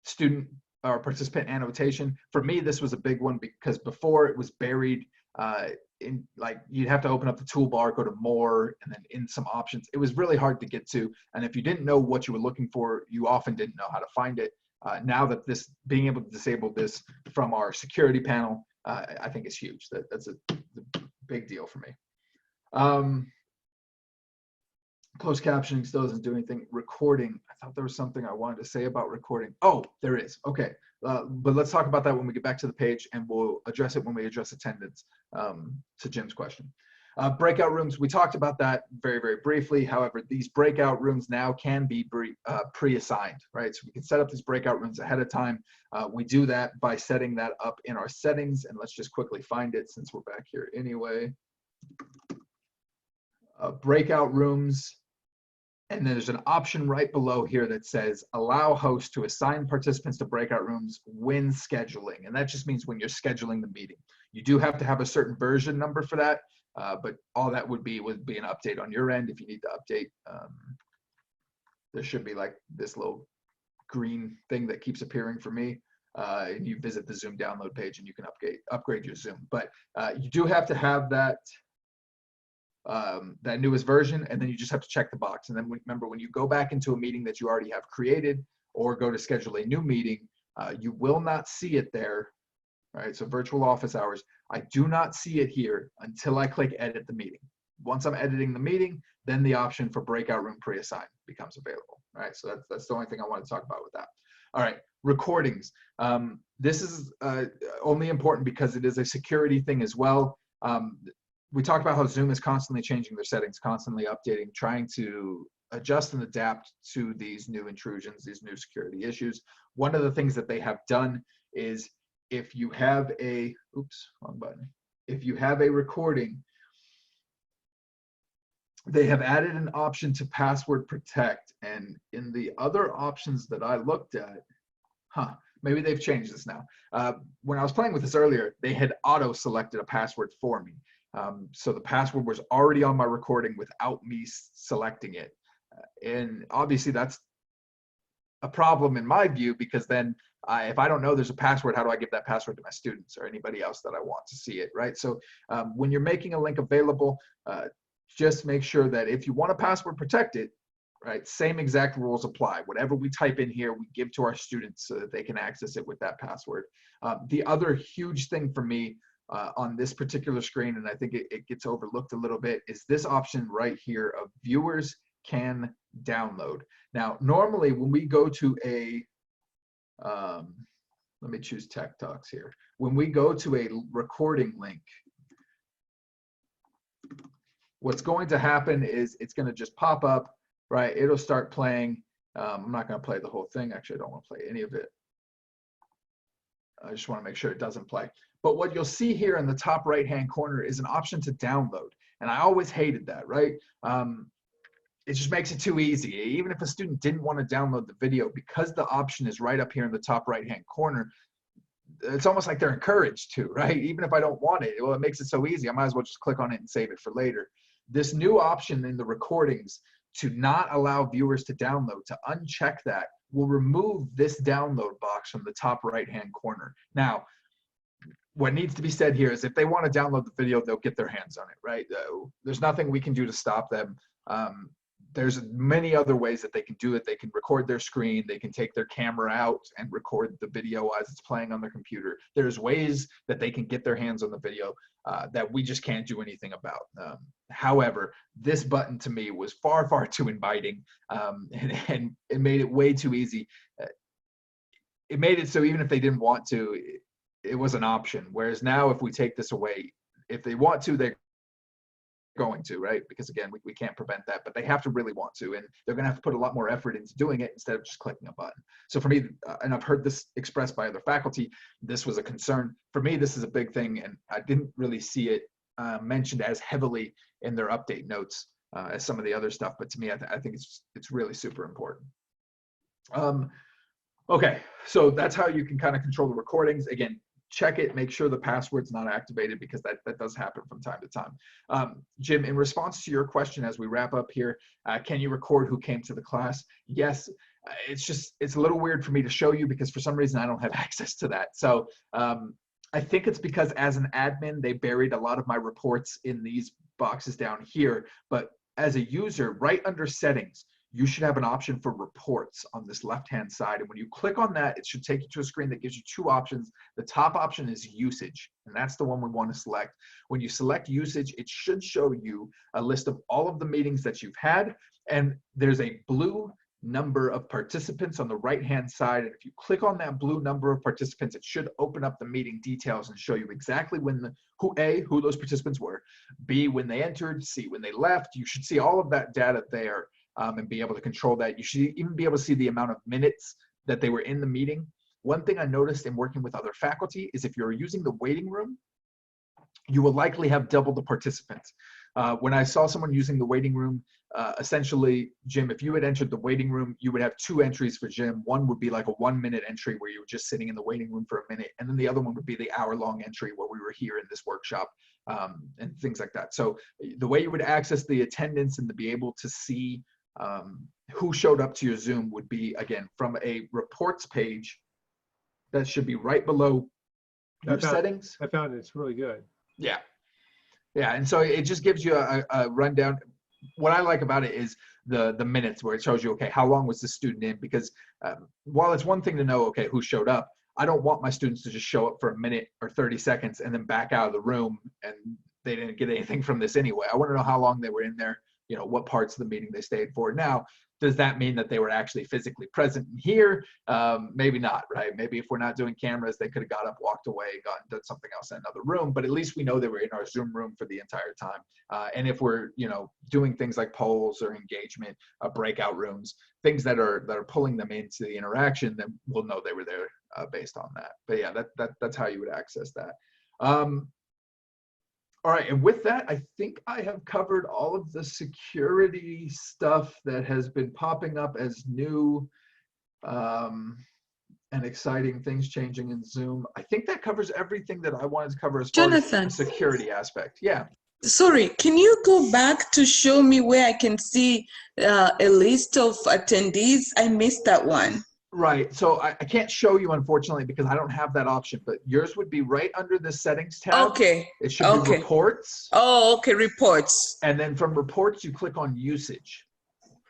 student or participant annotation. For me, this was a big one because before it was buried in, like, you'd have to open up the toolbar, go to more, and then in some options. It was really hard to get to. And if you didn't know what you were looking for, you often didn't know how to find it. Now that being able to disable this from our security panel, I think is huge. That's a big deal for me. Closed captioning still doesn't do anything. Recording, I thought there was something I wanted to say about recording. Oh, there is. Okay. But let's talk about that when we get back to the page, and we'll address it when we address attendance, to Jim's question. Breakout rooms, we talked about that very, very briefly. However, these breakout rooms now can be pre-assigned, right? So we can set up these breakout rooms ahead of time. We do that by setting that up in our settings, and let's just quickly find it since we're back here anyway. Breakout rooms. And then there's an option right below here that says allow hosts to assign participants to breakout rooms when scheduling. And that just means when you're scheduling the meeting. You do have to have a certain version number for that, but all that would be an update on your end if you need to update. There should be like this little green thing that keeps appearing for me. And you visit the Zoom download page and you can upgrade your Zoom. But you do have to have that newest version, and then you just have to check the box. And then remember, when you go back into a meeting that you already have created or go to schedule a new meeting, you will not see it there. All right, so virtual office hours, I do not see it here until I click edit the meeting. Once I'm editing the meeting, then the option for breakout room pre-assign becomes available. All right, so that's the only thing I want to talk about with that. All right, recordings. This is only important because it is a security thing as well. We talked about how Zoom is constantly changing their settings, constantly updating, trying to adjust and adapt to these new intrusions, these new security issues. One of the things that they have done is if you have a, oops, wrong button. If you have a recording, they have added an option to password protect. And in the other options that I looked at, maybe they've changed this now. When I was playing with this earlier, they had auto-selected a password for me. So the password was already on my recording without me selecting it. And obviously that's a problem in my view, because then if I don't know there's a password, how do I give that password to my students or anybody else that I want to see it, right? So when you're making a link available, just make sure that if you want to password protect it, right, same exact rules apply. Whatever we type in here, we give to our students so that they can access it with that password. The other huge thing for me on this particular screen, and I think it gets overlooked a little bit, is this option right here of viewers can download. Now, normally when we go to a let me choose Tech Talks here. When we go to a recording link, what's going to happen is it's going to just pop up, right? It'll start playing. I'm not going to play the whole thing. Actually, I don't want to play any of it. I just want to make sure it doesn't play. But what you'll see here in the top right-hand corner is an option to download. And I always hated that, right? It just makes it too easy. Even if a student didn't want to download the video, because the option is right up here in the top right-hand corner, it's almost like they're encouraged to, right? Even if I don't want it, well, it makes it so easy. I might as well just click on it and save it for later. This new option in the recordings to not allow viewers to download, to uncheck that, will remove this download box from the top right-hand corner. Now, what needs to be said here is if they want to download the video, they'll get their hands on it, right? There's nothing we can do to stop them. There's many other ways that they can do it. They can record their screen. They can take their camera out and record the video as it's playing on their computer. There's ways that they can get their hands on the video that we just can't do anything about. However, this button to me was far, far too inviting, and it made it way too easy. It made it so even if they didn't want to, it was an option. Whereas now, if we take this away, if they want to, they're going to, right? Because again, we can't prevent that, but they have to really want to, and they're going to have to put a lot more effort into doing it instead of just clicking a button. So for me, and I've heard this expressed by other faculty, this was a concern. For me, this is a big thing, and I didn't really see it mentioned as heavily in their update notes as some of the other stuff, but to me, I think it's really super important. Okay, so that's how you can kind of control the recordings. Again, check it, make sure the password's not activated, because that does happen from time to time. Jim, in response to your question as we wrap up here, can you record who came to the class? Yes, it's a little weird for me to show you because for some reason I don't have access to that. So I think it's because as an admin, they buried a lot of my reports in these boxes down here, but as a user, right under settings, you should have an option for reports on this left-hand side. And when you click on that, it should take you to a screen that gives you two options. The top option is usage, and that's the one we want to select. When you select usage, it should show you a list of all of the meetings that you've had, and there's a blue number of participants on the right-hand side. And if you click on that blue number of participants, it should open up the meeting details and show you exactly when who those participants were, B, when they entered, C, when they left. You should see all of that data there. And be able to control that. You should even be able to see the amount of minutes that they were in the meeting. One thing I noticed in working with other faculty is if you're using the waiting room, you will likely have double the participants. When I saw someone using the waiting room, essentially, Jim, if you had entered the waiting room, you would have two entries for Jim. One would be like a 1-minute entry where you were just sitting in the waiting room for a minute. And then the other one would be the hour-long entry where we were here in this workshop and things like that. So the way you would access the attendance and to be able to see who showed up to your Zoom would be, again, from a reports page that should be right below your settings. I found it's really good. Yeah. Yeah. And so it just gives you a rundown. What I like about it is the minutes where it shows you, okay, how long was the student in? Because while it's one thing to know, okay, who showed up, I don't want my students to just show up for a minute or 30 seconds and then back out of the room and they didn't get anything from this anyway. I want to know how long they were in there, you know, what parts of the meeting they stayed for. Now, does that mean that they were actually physically present here? Maybe not, right? Maybe if we're not doing cameras, they could have got up, walked away, done something else in another room, but at least we know they were in our Zoom room for the entire time. And if we're, you know, doing things like polls or engagement, breakout rooms, things that are pulling them into the interaction, then we'll know they were there based on that. But yeah, that's how you would access that. All right, and with that, I think I have covered all of the security stuff that has been popping up as new and exciting things changing in Zoom. I think that covers everything that I wanted to cover as far as the security aspect. Yeah. Sorry, can you go back to show me where I can see a list of attendees? I missed that one. Right, so I can't show you, unfortunately, because I don't have that option, but yours would be right under the settings tab. Okay. It should be reports. Oh, okay, reports. And then from reports, you click on usage.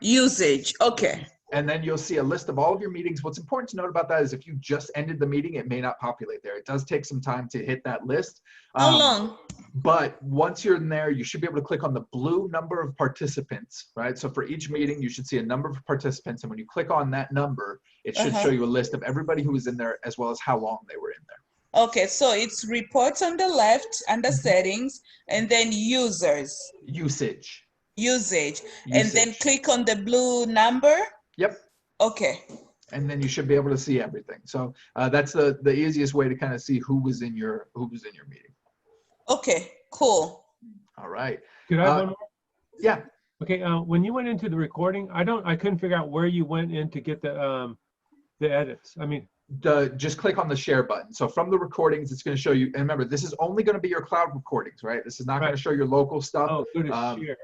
Usage, okay. And then you'll see a list of all of your meetings. What's important to note about that is if you just ended the meeting, it may not populate there. It does take some time to hit that list. How long? But once you're in there, you should be able to click on the blue number of participants, right? So for each meeting, you should see a number of participants. And when you click on that number, it should show you a list of everybody who was in there as well as how long they were in there. Okay, so it's reports on the left under settings, and then users. Usage. Usage. And then click on the blue number. Yep. Okay. And then you should be able to see everything. So that's the easiest way to kind of see who was in your meeting. Okay, cool. All right. Could I have one more? Yeah. Okay. When you went into the recording, I couldn't figure out where you went in to get the edits. I mean, just click on the share button. So from the recordings, it's going to show you. And remember, this is only going to be your cloud recordings, right? This is not going to show your local stuff. oh, good as share.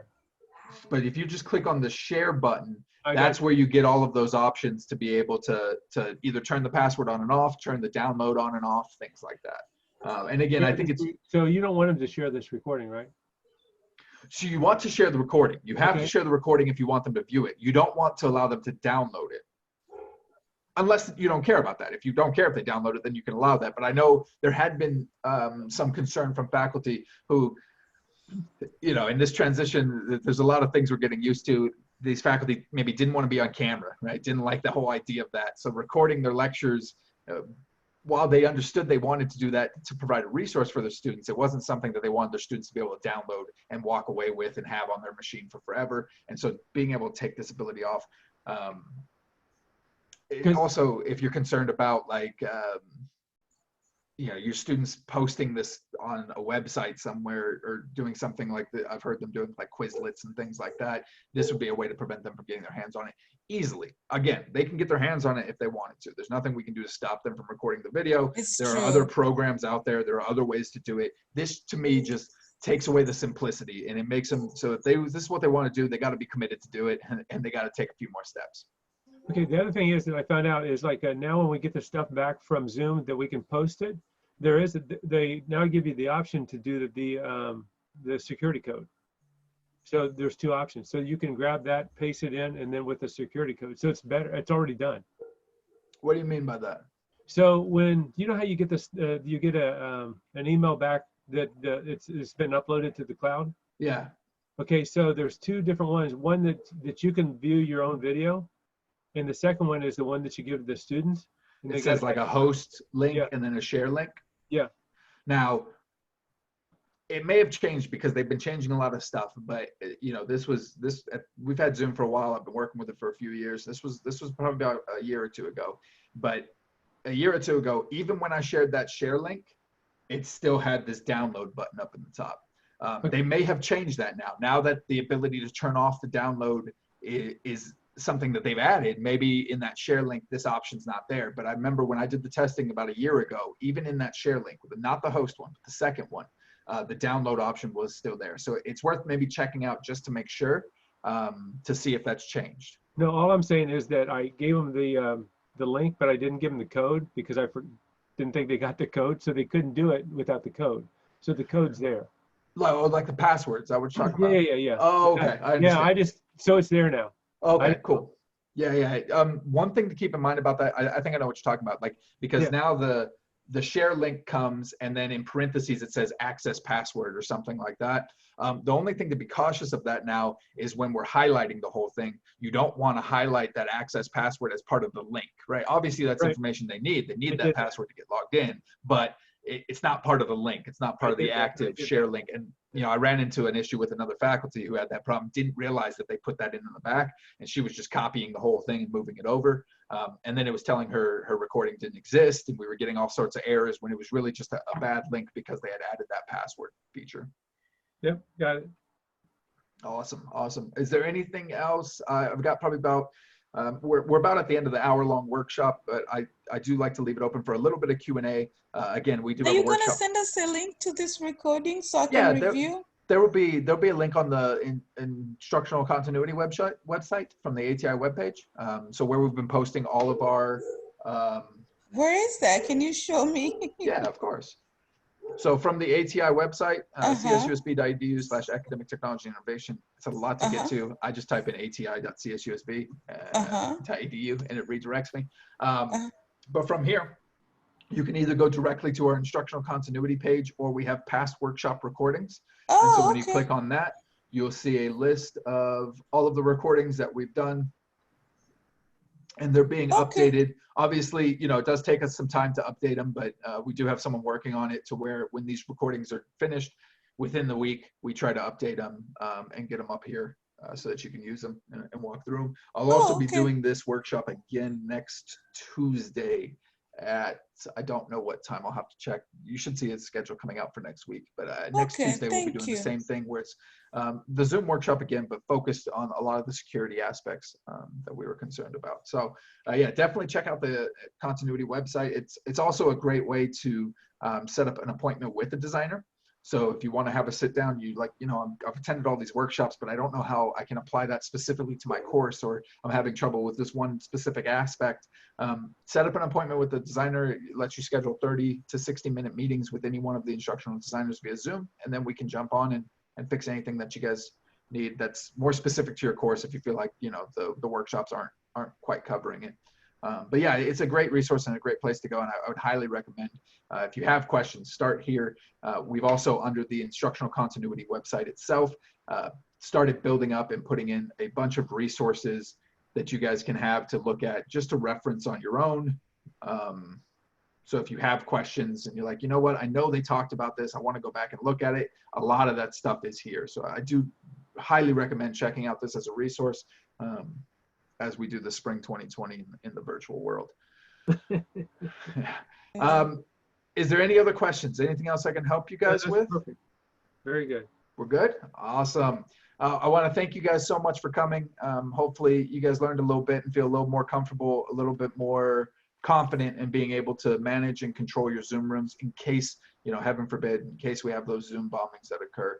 But if you just click on the share button, that's where you get all of those options to be able to either turn the password on and off, turn the download on and off, things like that. And again, I think it's. So you don't want them to share this recording, right? So you want to share the recording. You have to share the recording if you want them to view it. You don't want to allow them to download it. Unless you don't care about that. If you don't care if they download it, then you can allow that. But I know there had been some concern from faculty who, in this transition, there's a lot of things we're getting used to. These faculty maybe didn't want to be on camera, right? Didn't like the whole idea of that. So recording their lectures, while they understood they wanted to do that to provide a resource for their students, it wasn't something that they wanted their students to be able to download and walk away with and have on their machine for forever. And so being able to take this ability off. Also, if you're concerned about your students posting this on a website somewhere or doing something like that, I've heard them doing like Quizlets and things like that. This would be a way to prevent them from getting their hands on it easily. Again, they can get their hands on it if they wanted to. There's nothing we can do to stop them from recording the video. There are other programs out there. There are other ways to do it. This, to me, just takes away the simplicity, and it makes them so if this is what they want to do, they got to be committed to do it, and they got to take a few more steps. Okay, the other thing is that I found out is now when we get the stuff back from Zoom that we can post it, they now give you the option to do the security code. So there's two options. So you can grab that, paste it in, and then with the security code. So it's better. It's already done. What do you mean by that? So when you know how you get this, you get an email back that it's been uploaded to the cloud. Yeah. Okay, so there's two different ones. One that you can view your own video, and the second one is the one that you give to the students. And it says like a host link and then a share link. Yeah. Now, it may have changed because they've been changing a lot of stuff, but we've had Zoom for a while. I've been working with it for a few years. This was probably about a year or two ago, but a year or two ago, even when I shared that share link, it still had this download button up in the top. They may have changed that now that the ability to turn off the download is something that they've added. Maybe in that share link, this option's not there. But I remember when I did the testing about a year ago, even in that share link, not the host one, but the second one, the download option was still there. So it's worth maybe checking out just to make sure to see if that's changed. No, all I'm saying is that I gave them the link, but I didn't give them the code because I didn't think they got the code, so they couldn't do it without the code. So the code's there. Like the passwords, I was talking about. Yeah. Oh, okay. I understand. So it's there now. Okay, cool. Yeah. One thing to keep in mind about that, I think I know what you're talking about, because now the share link comes and then in parentheses it says access password or something like that. The only thing to be cautious of that now is when we're highlighting the whole thing, you don't want to highlight that access password as part of the link, right? Obviously that's information they need. They need that password to get logged in, but it's not part of the link. It's not part of the active share link. And I ran into an issue with another faculty who had that problem, didn't realize that they put that in the back, and she was just copying the whole thing and moving it over. And then it was telling her recording didn't exist, and we were getting all sorts of errors when it was really just a bad link because they had added that password feature. Yep, got it. Awesome. Is there anything else? I've got probably about, we're about at the end of the hour-long workshop, but I do like to leave it open for a little bit of Q&A. Again, we do have a workshop. Are you going to send us a link to this recording so I can review? There'll be a link on the instructional continuity website from the ATI webpage. So where we've been posting all of our. Where is that? Can you show me? Yeah, of course. So from the ATI website, csusb.edu/academic technology innovation. It's a lot to get to. I just type in ati.csusb.edu and it redirects me. But from here, you can either go directly to our instructional continuity page, or we have past workshop recordings. And so Oh, when you okay. click on that, you'll see a list of all of the recordings that we've done, and they're being Okay. updated. Obviously, you know, it does take us some time to update them, but we do have someone working on it to where when these recordings are finished within the week, we try to update them and get them up here so that you can use them and walk through them. I'll also Oh, be okay. doing this workshop again next Tuesday at, I don't know what time, I'll have to check. You should see its schedule coming out for next week, but next Okay, Tuesday we'll be thank doing you. the same thing where it's the Zoom workshop again, but focused on a lot of the security aspects that we were concerned about. So yeah, definitely check out the continuity website. It's also a great way to set up an appointment with a designer. So if you want to have a sit down, you like, you know, I've attended all these workshops, but I don't know how I can apply that specifically to my course, or I'm having trouble with this one specific aspect. Set up an appointment with the designer. It lets you schedule 30 to 60-minute meetings with any one of the instructional designers via Zoom, and then we can jump on and fix anything that you guys need that's more specific to your course if you feel like, you know, the workshops aren't quite covering it. But yeah, it's a great resource and a great place to go, and I would highly recommend, if you have questions, start here. We've also, under the instructional continuity website itself, started building up and putting in a bunch of resources that you guys can have to look at just to reference on your own. So if you have questions and you're like, you know what, I know they talked about this, I want to go back and look at it, a lot of that stuff is here. So I do highly recommend checking out this as a resource as we do the spring 2020 in the virtual world. Is there any other questions? Anything else I can help you guys with? Perfect. Very good. We're good? Awesome. I want to thank you guys so much for coming. Hopefully you guys learned a little bit and feel a little more comfortable, a little bit more confident in being able to manage and control your Zoom rooms in case, you know, heaven forbid, in case we have those Zoom bombings that occur.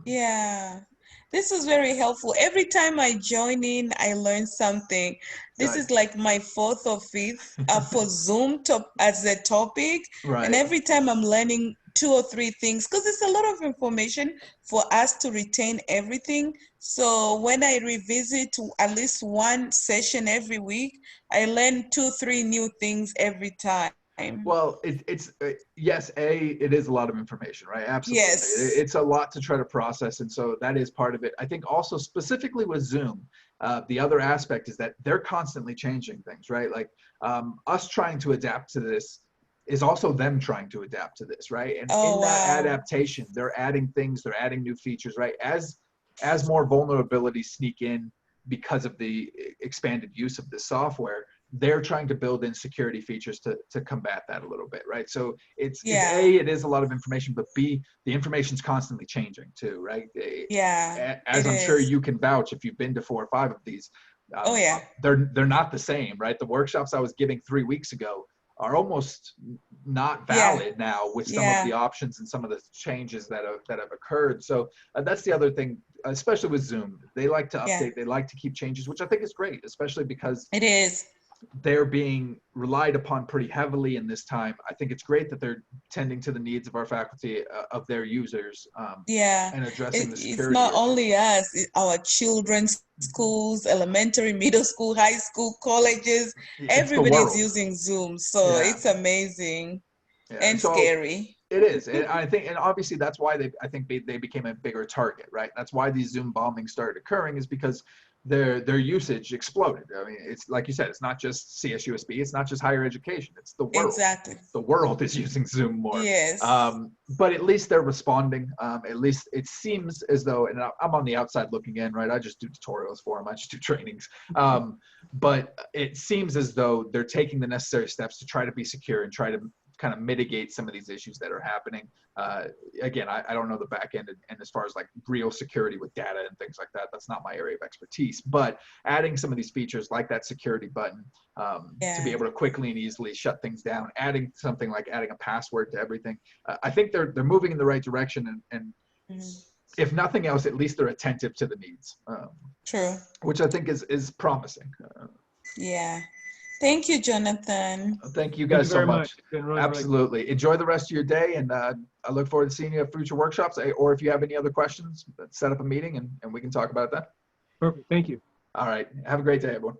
Yeah, this was very helpful. Every time I join in, I learn something. This is like my fourth or fifth for Zoom as a topic. Right. And every time I'm learning 2 or 3 things, because it's a lot of information for us to retain everything. So when I revisit at least one session every week, I learn 2, 3 new things every time. Well, it's yes, it is a lot of information, right? Absolutely. Yes. It's a lot to try to process. And so that is part of it. I think also specifically with Zoom, the other aspect is that they're constantly changing things, right? Like us trying to adapt to this is also them trying to adapt to this, right? And in that adaptation, they're adding things, they're adding new features, right? As more vulnerabilities sneak in because of the expanded use of this software, they're trying to build in security features to combat that a little bit, right? So it's A, it is a lot of information, but B, the information's constantly changing too, right? Yeah. As I'm sure you can vouch if you've been to 4 or 5 of these. Oh yeah. They're not the same, right? The workshops I was giving 3 weeks ago are almost not valid now with some of the options and some of the changes that have occurred. So that's the other thing, especially with Zoom. They like to update, they like to keep changes, which I think is great, especially because it is. They're being relied upon pretty heavily in this time. I think it's great that they're tending to the needs of our faculty, of their users, and addressing the security. It's not only us, our children's schools, elementary, middle school, high school, colleges, everybody's using Zoom. So it's amazing and scary. It is, and I think, and obviously that's why I think they became a bigger target, right? That's why these Zoom bombings started occurring, is because their usage exploded. I mean, it's like you said, it's not just CSUSB, it's not just higher education, it's the world. Exactly. The world is using Zoom more. Yes. But at least they're responding. At least it seems as though, and I'm on the outside looking in, right? I just do tutorials for them. I just do trainings. But it seems as though they're taking the necessary steps to try to be secure and try to kind of mitigate some of these issues that are happening. Again, I don't know the back end and as far as like real security with data and things like that, that's not my area of expertise, but adding some of these features like that security button to be able to quickly and easily shut things down, adding something like adding a password to everything. I think they're moving in the right direction, and if nothing else, at least they're attentive to the needs. True. Which I think is promising. Yeah. Thank you, Jonathan. Thank you guys so much. Really, absolutely. Really enjoy the rest of your day, and I look forward to seeing you at future workshops, or if you have any other questions, set up a meeting and we can talk about that. Perfect. Thank you. All right. Have a great day, everyone.